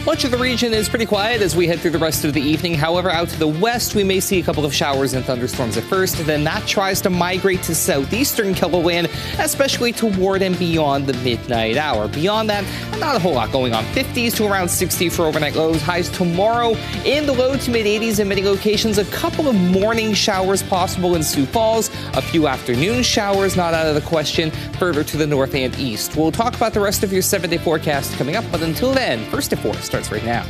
Much of the region is pretty quiet as we head through the rest of the evening. However, out to the west, we may see a couple of showers and thunderstorms at first. Then that tries to migrate to southeastern KELOLAND, especially toward and beyond the midnight hour. Beyond that, not a whole lot going on. 50s to around 60 for overnight lows. Highs tomorrow in the low to mid 80s in many locations. A couple of morning showers possible in Sioux Falls. A few afternoon showers not out of the question further to the north and east. We'll talk about the rest of your 7-day forecast coming up. But until then, First at 4 starts right now.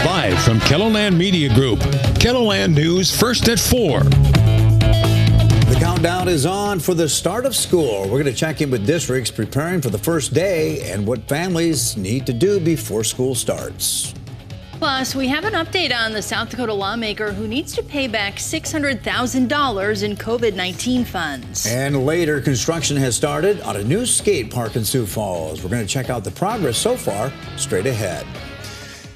Live from KELOLAND Media Group, KELOLAND News First at 4. The countdown is on for the start of school. We're going to check in with districts preparing for the first day and what families need to do before school starts. Plus, we have an update on the South Dakota lawmaker who needs to pay back $600,000 in COVID-19 funds. And later, construction has started on a new skate park in Sioux Falls. We're going to check out the progress so far straight ahead.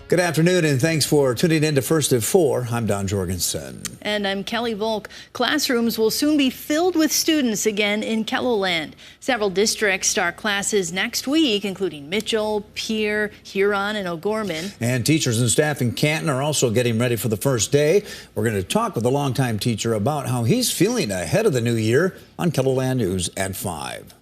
Good afternoon, and thanks for tuning in to First at 4. I'm Don Jorgensen. And I'm Kelly Volk. Classrooms will soon be filled with students again in KELOLAND. Several districts start classes next week, including Mitchell, Pierre, Huron, and O'Gorman. And teachers and staff in Canton are also getting ready for the first day. We're going to talk with a longtime teacher about how he's feeling ahead of the new year on KELOLAND News at 5.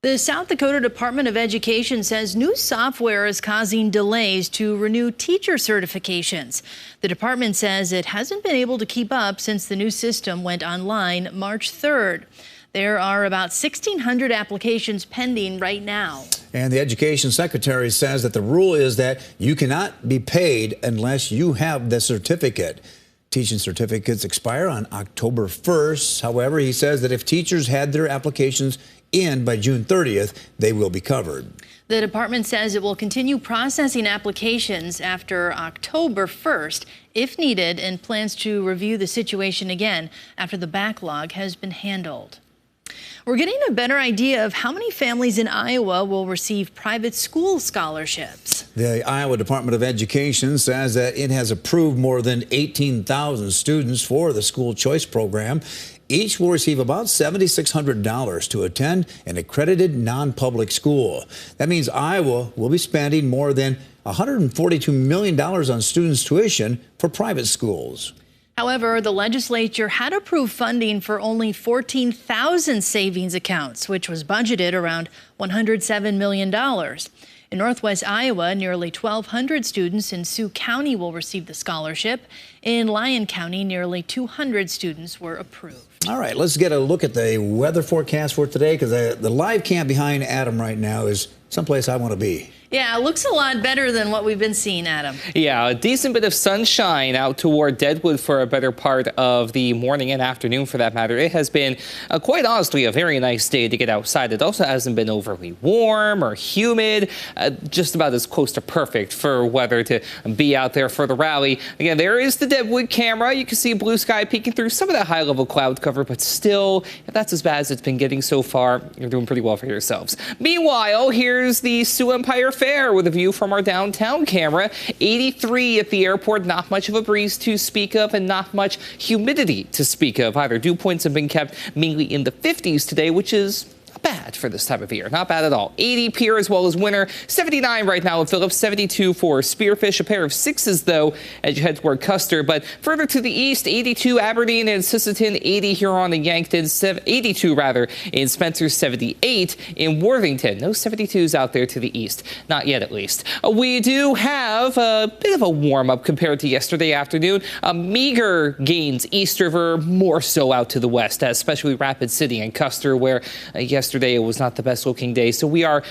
The South Dakota Department of Education says new software is causing delays to renew teacher certifications. The department says it hasn't been able to keep up since the new system went online March 3rd. There are about 1,600 applications pending right now. And the education secretary says that the rule is that you cannot be paid unless you have the certificate. Teaching certificates expire on October 1st. However, he says that if teachers had their applications in by June 30th, they will be covered. The department says it will continue processing applications after October 1st if needed and plans to review the situation again after the backlog has been handled. We're getting a better idea of how many families in Iowa will receive private school scholarships. The Iowa Department of Education says that it has approved more than 18,000 students for the school choice program. Each will receive about $7,600 to attend an accredited non-public school. That means Iowa will be spending more than $142 million on students' tuition for private schools. However, the legislature had approved funding for only 14,000 savings accounts, which was budgeted around $107 million. In Northwest Iowa, nearly 1,200 students in Sioux County will receive the scholarship. In Lyon County, nearly 200 students were approved. All right, let's get a look at the weather forecast for today, because the live cam behind Adam right now is someplace I want to be. Yeah, it looks a lot better than what we've been seeing, Adam. Yeah, a decent bit of sunshine out toward Deadwood for a better part of the morning and afternoon, for that matter. It has been, quite honestly, a very nice day to get outside. It also hasn't been overly warm or humid, just about as close to perfect for weather to be out there for the rally. Again, there is the Deadwood camera. You can see blue sky peeking through some of that high-level cloud cover, but still, if that's as bad as it's been getting so far, you're doing pretty well for yourselves. Meanwhile, here's the Sioux Empire Fair with a view from our downtown camera. 83 at the airport, not much of a breeze to speak of and not much humidity to speak of either. Dew points have been kept mainly in the 50s today, which is not bad for this time of year. Not bad at all. 80 Pierre as well as Winter. 79 right now in Phillips. 72 for Spearfish. A pair of 6s, though, as you head toward Custer. But further to the east, 82 Aberdeen and Sisseton. 80 Huron and Yankton. 82 rather in Spencer. 78 in Worthington. No 72s out there to the east. Not yet, at least. We do have a bit of a warm-up compared to yesterday afternoon. Meager gains East River, more so out to the west, especially Rapid City and Custer, where yesterday it was not the best looking day. So we are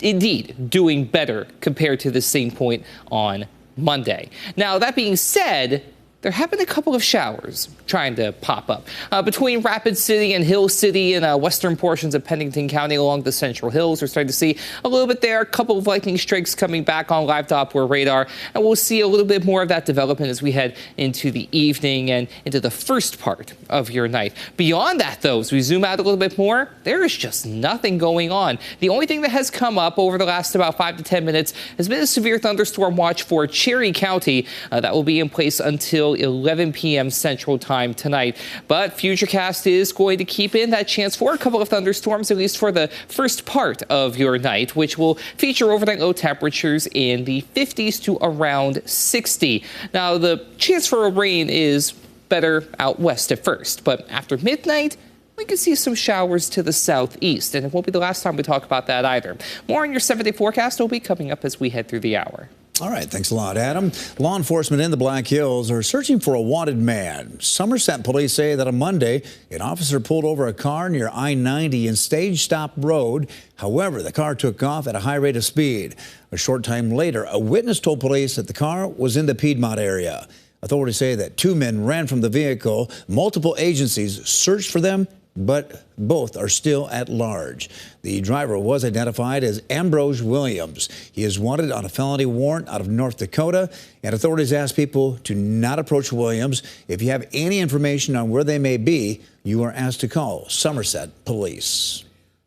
indeed doing better compared to the same point on Monday. Now, that being said, there have been a couple of showers trying to pop up between Rapid City and Hill City and western portions of Pennington County along the Central Hills. We're starting to see a little bit there, a couple of lightning strikes coming back on live Doppler radar, and we'll see a little bit more of that development as we head into the evening and into the first part of your night. Beyond that, though, as we zoom out a little bit more, there is just nothing going on. The only thing that has come up over the last about 5 to 10 minutes has been a severe thunderstorm watch for Cherry County that will be in place until until 11 p.m. Central Time tonight. But Futurecast is going to keep in that chance for a couple of thunderstorms, at least for the first part of your night, which will feature overnight low temperatures in the 50s to around 60. Now, the chance for rain is better out west at first, but after midnight, we can see some showers to the southeast, and it won't be the last time we talk about that either. More on your 7-day forecast will be coming up as we head through the hour. All right, thanks a lot, Adam. Law enforcement in the Black Hills are searching for a wanted man. Somerset police say that on Monday, an officer pulled over a car near I-90 and Stage Stop Road. However, the car took off at a high rate of speed. A short time later, a witness told police that the car was in the Piedmont area. Authorities say that 2 men ran from the vehicle. Multiple agencies searched for them, but both are still at large. The driver was identified as Ambrose Williams. He is wanted on a felony warrant out of North Dakota, and authorities ask people to not approach Williams. If you have any information on where they may be, you are asked to call Somerset Police.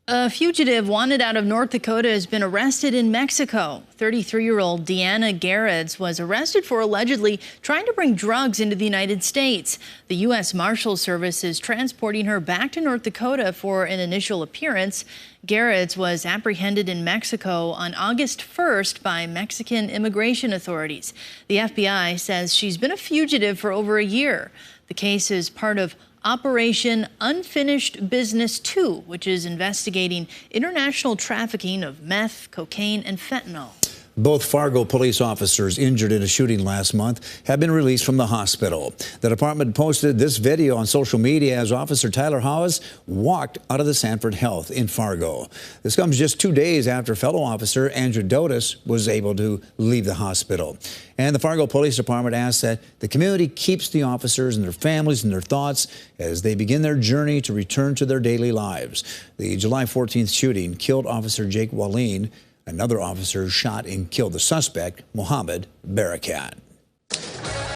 A fugitive wanted out of North Dakota has been arrested in Mexico. 33-year-old Deanna Garretts was arrested for allegedly trying to bring drugs into the United States. The U.S. Marshal Service is transporting her back to North Dakota for an initial appearance. Garretts was apprehended in Mexico on August 1st by Mexican immigration authorities. The FBI says she's been a fugitive for over a year. The case is part of Operation Unfinished Business 2, which is investigating international trafficking of meth, cocaine, and fentanyl. Both Fargo police officers injured in a shooting last month have been released from the hospital. The department posted this video on social media as Officer Tyler Hawes walked out of the Sanford Health in Fargo. This comes just 2 days after fellow officer Andrew Dotis was able to leave the hospital. And the Fargo Police Department asks that the community keeps the officers and their families in their thoughts as they begin their journey to return to their daily lives. The July 14th shooting killed Officer Jake Wallin. Another officer shot and killed the suspect, Mohammed Barakat.